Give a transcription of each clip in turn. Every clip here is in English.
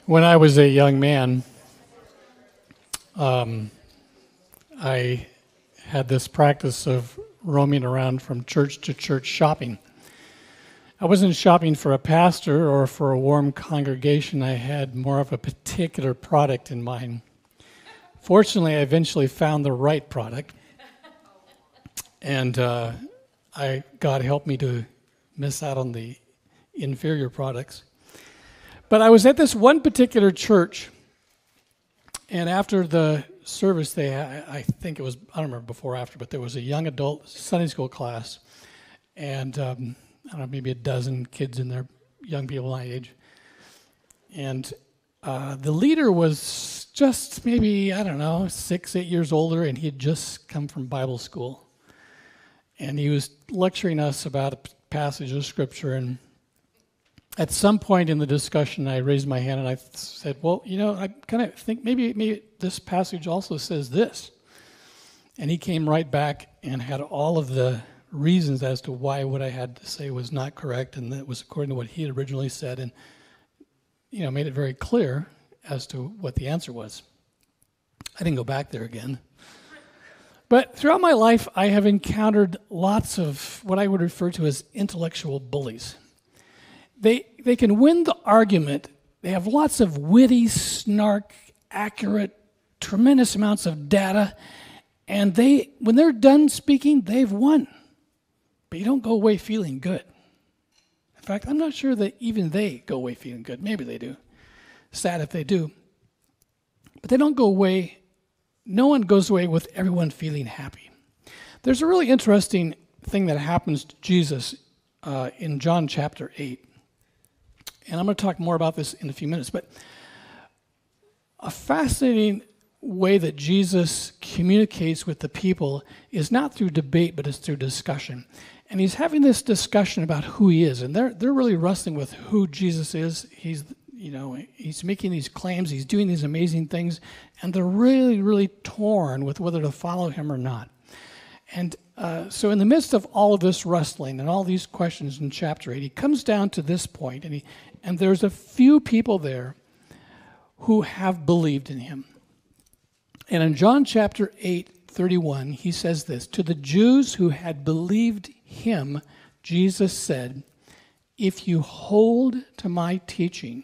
When I was a young man, I had this practice of roaming around from church to church shopping. I wasn't shopping for a pastor or for a warm congregation. I had more of a particular product in mind. Fortunately, I eventually found the right product, and God helped me to miss out on the inferior products. But I was at this one particular church, and after the service, I think it was, I don't remember before or after, but there was a young adult Sunday school class, and I don't know, maybe a dozen kids in there, young people my age. And the leader was just maybe, 6, 8 years older, and he had just come from Bible school. And he was lecturing us about a passage of Scripture, and at some point in the discussion, I raised my hand and I said, well, I kind of think maybe this passage also says this. And he came right back and had all of the reasons as to why what I had to say was not correct and that it was according to what he had originally said, and made it very clear as to what the answer was. I didn't go back there again. But throughout my life, I have encountered lots of what I would refer to as intellectual bullies. They can win the argument. They have lots of witty, snark, accurate, tremendous amounts of data, and when they're done speaking, they've won. But you don't go away feeling good. In fact, I'm not sure that even they go away feeling good. Maybe they do. Sad if they do. But they don't go away. No one goes away with everyone feeling happy. There's a really interesting thing that happens to Jesus in John chapter 8. And I'm going to talk more about this in a few minutes. But a fascinating way that Jesus communicates with the people is not through debate, but it's through discussion. And he's having this discussion about who he is. And they're really wrestling with who Jesus is. He's making these claims. He's doing these amazing things. And they're really, really torn with whether to follow him or not. And so in the midst of all of this wrestling and all these questions in chapter 8, he comes down to this point, and there's a few people there who have believed in him. And in John chapter 8:31, he says this, "To the Jews who had believed him, Jesus said, 'If you hold to my teaching,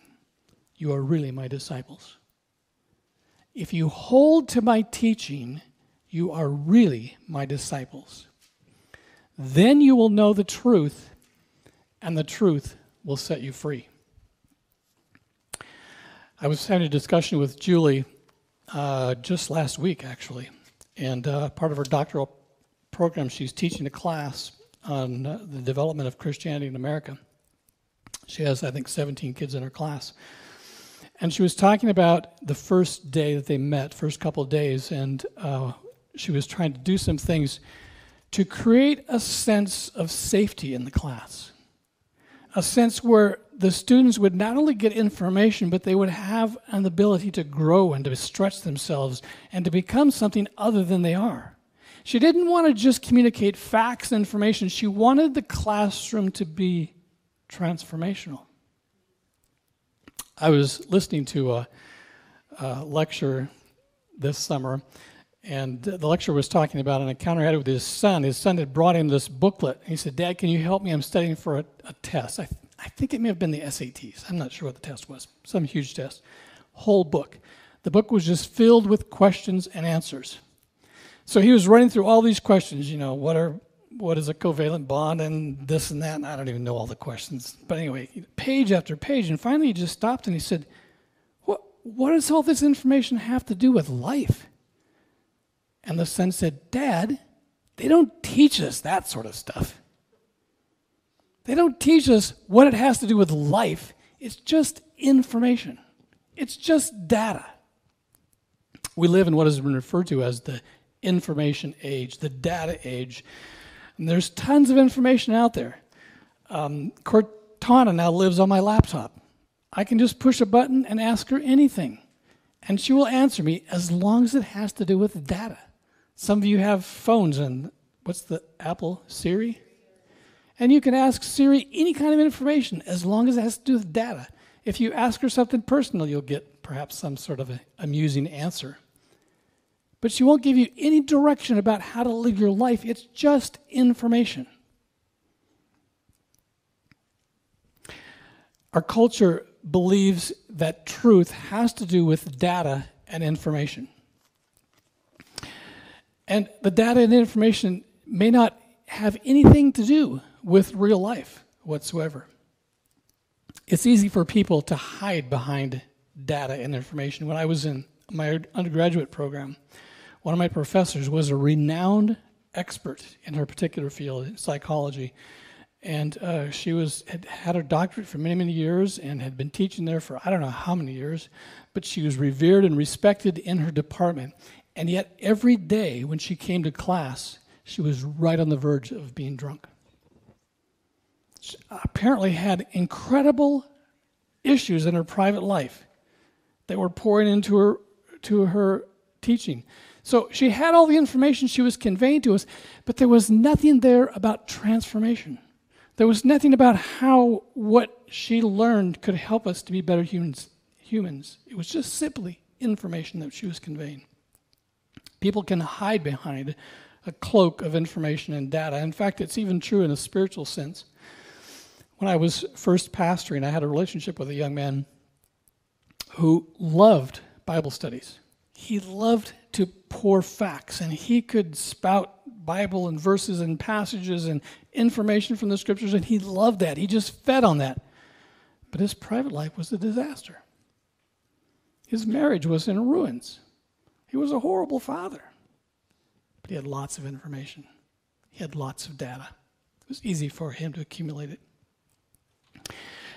you are really my disciples.' If you hold to my teaching, you are really my disciples. Then you will know the truth, and the truth will set you free." I was having a discussion with Julie just last week, actually, and part of her doctoral program, she's teaching a class on the development of Christianity in America. She has, I think, 17 kids in her class. And she was talking about the first day that they met, first couple of days, and she was trying to do some things to create a sense of safety in the class, a sense where the students would not only get information, but they would have an ability to grow and to stretch themselves and to become something other than they are. She didn't want to just communicate facts and information. She wanted the classroom to be transformational. I was listening to a lecture this summer, and the lecturer was talking about an encounter he had with his son. His son had brought him this booklet. He said, "Dad, can you help me? I'm studying for a test." I think it may have been the SATs. I'm not sure what the test was. Some huge test. Whole book. The book was just filled with questions and answers. So he was running through all these questions, what is a covalent bond and this and that, and I don't even know all the questions. But anyway, page after page, and finally he just stopped and he said, what does all this information have to do with life? And the son said, "Dad, they don't teach us that sort of stuff. They don't teach us what it has to do with life. It's just information. It's just data." We live in what has been referred to as the information age, the data age. And there's tons of information out there. Cortana now lives on my laptop. I can just push a button and ask her anything, and she will answer me as long as it has to do with data. Some of you have phones, and what's the Apple Siri? And you can ask Siri any kind of information as long as it has to do with data. If you ask her something personal, you'll get perhaps some sort of an amusing answer. But she won't give you any direction about how to live your life. It's just information. Our culture believes that truth has to do with data and information. And the data and information may not have anything to do with real life whatsoever. It's easy for people to hide behind data and information. When I was in my undergraduate program, one of my professors was a renowned expert in her particular field, in psychology. And she had her doctorate for many, many years and had been teaching there for I don't know how many years, but she was revered and respected in her department. And yet every day when she came to class, she was right on the verge of being drunk. She apparently had incredible issues in her private life that were pouring into her teaching. So she had all the information she was conveying to us, but there was nothing there about transformation. There was nothing about how what she learned could help us to be better humans. It was just simply information that she was conveying. People can hide behind a cloak of information and data. In fact, it's even true in a spiritual sense. When I was first pastoring, I had a relationship with a young man who loved Bible studies. He loved to pour facts, and he could spout Bible and verses and passages and information from the scriptures, and he loved that. He just fed on that. But his private life was a disaster. His marriage was in ruins. He was a horrible father. But he had lots of information. He had lots of data. It was easy for him to accumulate it.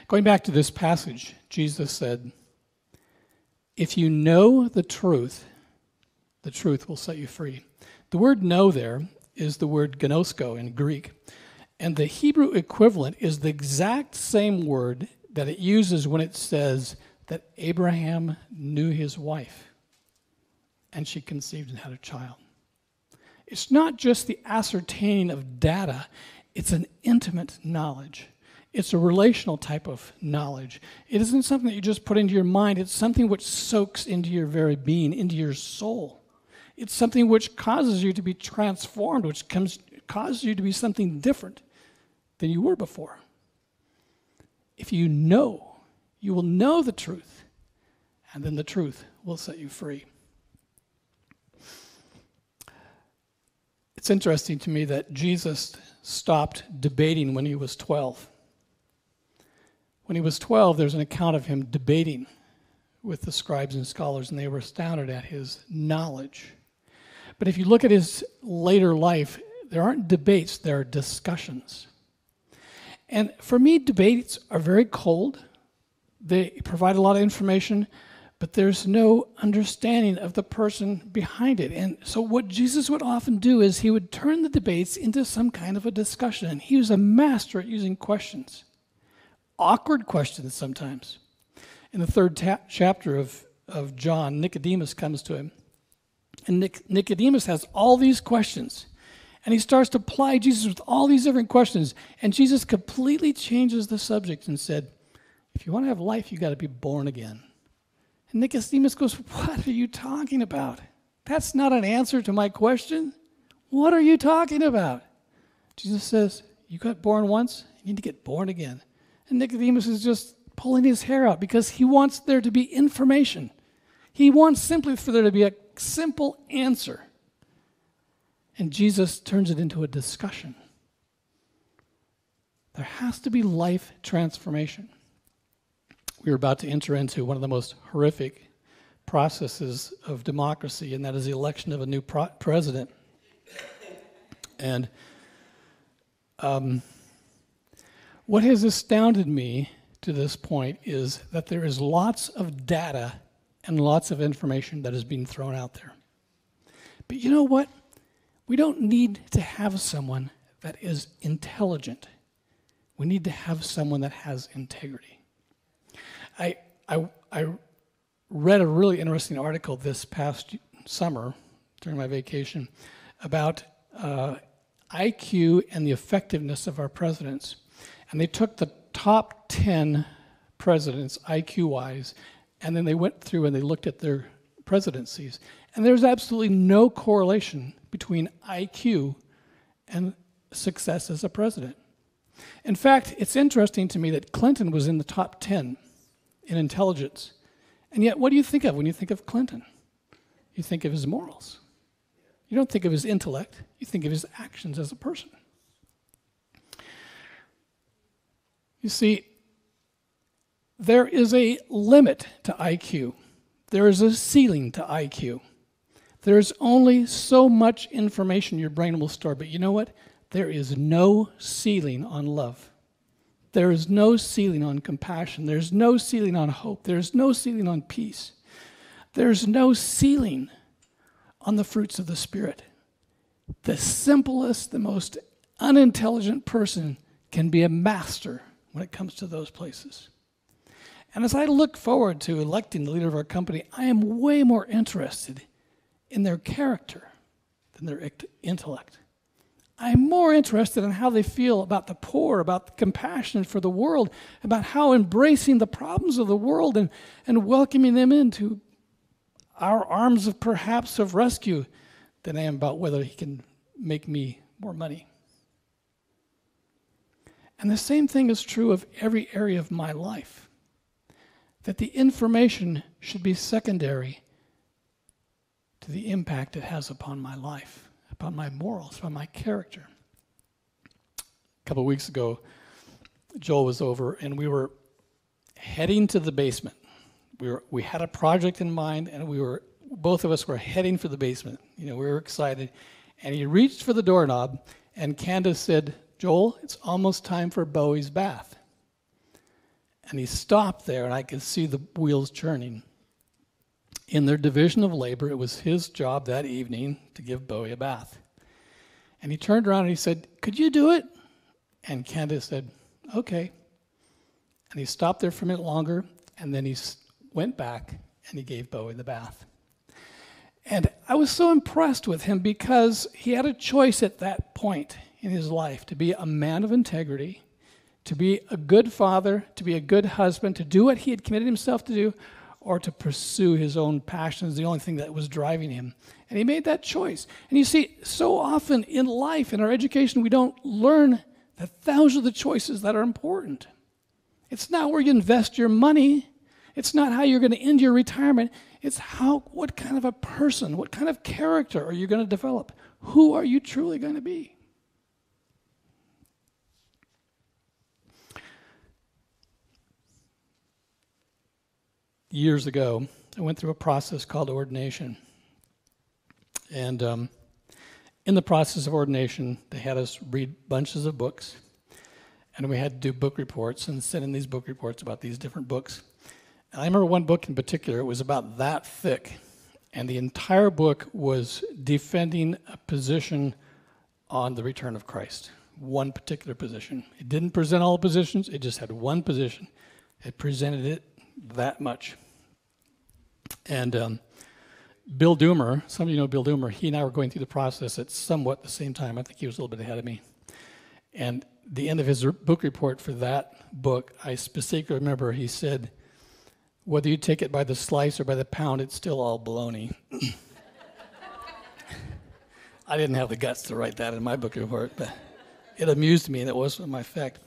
Going back to this passage, Jesus said, "If you know the truth will set you free." The word know there is the word gnosko in Greek. And the Hebrew equivalent is the exact same word that it uses when it says that Abraham knew his wife and she conceived and had a child. It's not just the ascertaining of data, it's an intimate knowledge. It's a relational type of knowledge. It isn't something that you just put into your mind, it's something which soaks into your very being, into your soul. It's something which causes you to be transformed, which causes you to be something different than you were before. If you know, you will know the truth, and then the truth will set you free. It's interesting to me that Jesus stopped debating when he was 12. When he was 12, there's an account of him debating with the scribes and scholars, and they were astounded at his knowledge. But if you look at his later life, there aren't debates, there are discussions. And for me, debates are very cold. They provide a lot of information, but there's no understanding of the person behind it. And so what Jesus would often do is he would turn the debates into some kind of a discussion. And he was a master at using questions. Awkward questions sometimes. In the third chapter of John, Nicodemus comes to him. And Nicodemus has all these questions. And he starts to ply Jesus with all these different questions. And Jesus completely changes the subject and said, if you want to have life, you got to be born again. And Nicodemus goes, what are you talking about? That's not an answer to my question. What are you talking about? Jesus says, you got born once, you need to get born again. And Nicodemus is just pulling his hair out because he wants there to be information. He wants simply for there to be a simple answer. And Jesus turns it into a discussion. There has to be life transformation. We are about to enter into one of the most horrific processes of democracy, and that is the election of a new president. And what has astounded me to this point is that there is lots of data and lots of information that is being thrown out there. But you know what? We don't need to have someone that is intelligent. We need to have someone that has integrity. I read a really interesting article this past summer during my vacation about IQ and the effectiveness of our presidents. And they took the top 10 presidents IQ-wise, and then they went through and they looked at their presidencies. And there's absolutely no correlation between IQ and success as a president. In fact, it's interesting to me that Clinton was in the top 10 in intelligence. And yet, what do you think of when you think of Clinton? You think of his morals. You don't think of his intellect. You think of his actions as a person. You see, there is a limit to IQ. There is a ceiling to IQ. There's only so much information your brain will store, but you know what? There is no ceiling on love. There is no ceiling on compassion. There's no ceiling on hope. There's no ceiling on peace. There's no ceiling on the fruits of the Spirit. The simplest, the most unintelligent person can be a master when it comes to those places. And as I look forward to electing the leader of our company, I am way more interested in their character than their intellect. I'm more interested in how they feel about the poor, about the compassion for the world, about how embracing the problems of the world and welcoming them into our arms of perhaps of rescue than I am about whether he can make me more money. And the same thing is true of every area of my life, that the information should be secondary to the impact it has upon my life, upon my morals, upon my character. A couple of weeks ago, Joel was over, and we were heading to the basement. We had a project in mind, and both of us were heading for the basement. We were excited. And he reached for the doorknob, and Candace said, "Joel, it's almost time for Bowie's bath." And he stopped there, and I could see the wheels churning. In their division of labor, it was his job that evening to give Bowie a bath. And he turned around and he said, "Could you do it?" And Candace said, "Okay." And he stopped there for a minute longer, and then he went back and he gave Bowie the bath. And I was so impressed with him because he had a choice at that point in his life to be a man of integrity, to be a good father, to be a good husband, to do what he had committed himself to do, or to pursue his own passions, the only thing that was driving him. And he made that choice. And you see, so often in life, in our education, we don't learn that those are the choices that are important. It's not where you invest your money. It's not how you're going to end your retirement. It's what kind of a person, what kind of character are you going to develop? Who are you truly going to be? Years ago, I went through a process called ordination. And in the process of ordination, they had us read bunches of books. And we had to do book reports and send in these book reports about these different books. And I remember one book in particular, it was about that thick. And the entire book was defending a position on the return of Christ. One particular position. It didn't present all positions, it just had one position. It presented it that much. And Bill Doomer, some of you know Bill Doomer, he and I were going through the process at somewhat the same time. I think he was a little bit ahead of me. And the end of his book report for that book, I specifically remember he said, "Whether you take it by the slice or by the pound, it's still all baloney." I didn't have the guts to write that in my book report, but it amused me, and it was my effect.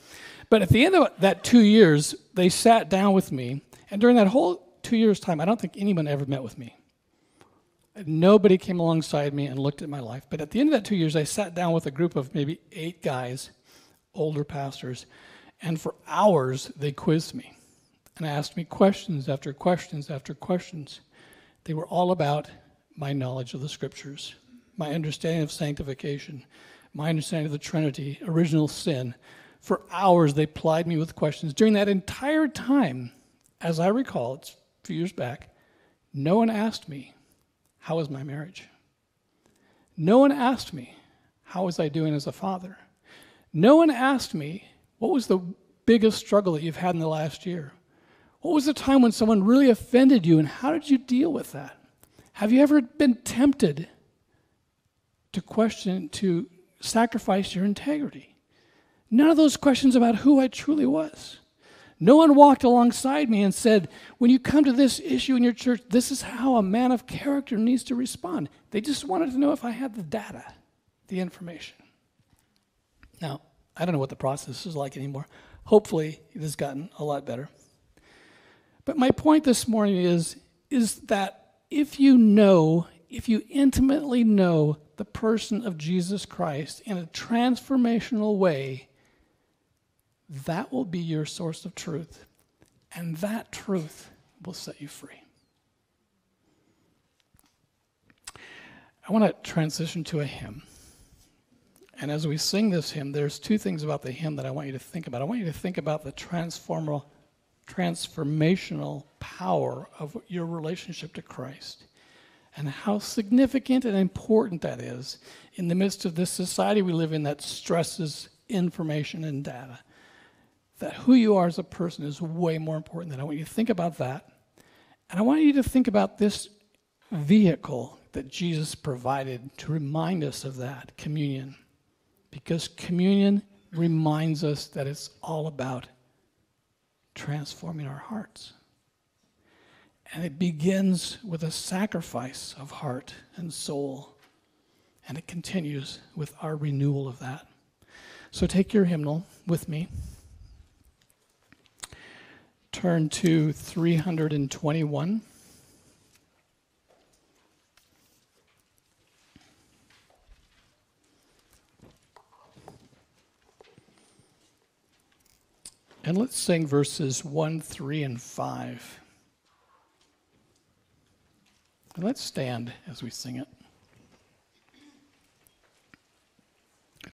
But at the end of that 2 years, they sat down with me, and during that whole 2 years' time, I don't think anyone ever met with me. Nobody came alongside me and looked at my life. But at the end of that 2 years, I sat down with a group of maybe 8 guys, older pastors, and for hours, they quizzed me and asked me questions after questions after questions. They were all about my knowledge of the Scriptures, my understanding of sanctification, my understanding of the Trinity, original sin. For hours, they plied me with questions. During that entire time, as I recall, it's a few years back, no one asked me, how was my marriage? No one asked me, how was I doing as a father? No one asked me, what was the biggest struggle that you've had in the last year? What was the time when someone really offended you, and how did you deal with that? Have you ever been tempted to sacrifice your integrity? None of those questions about who I truly was. No one walked alongside me and said, when you come to this issue in your church, this is how a man of character needs to respond. They just wanted to know if I had the data, the information. Now, I don't know what the process is like anymore. Hopefully, it has gotten a lot better. But my point this morning is that if you intimately know the person of Jesus Christ in a transformational way, that will be your source of truth, and that truth will set you free. I want to transition to a hymn. And as we sing this hymn, there's two things about the hymn that I want you to think about. I want you to think about the transformational power of your relationship to Christ and how significant and important that is in the midst of this society we live in that stresses information and data. That who you are as a person is way more important than I want you to think about that. And I want you to think about this vehicle that Jesus provided to remind us of that, communion. Because communion reminds us that it's all about transforming our hearts. And it begins with a sacrifice of heart and soul. And it continues with our renewal of that. So take your hymnal with me. Turn to 321. And let's sing verses 1, 3, and 5. And let's stand as we sing it.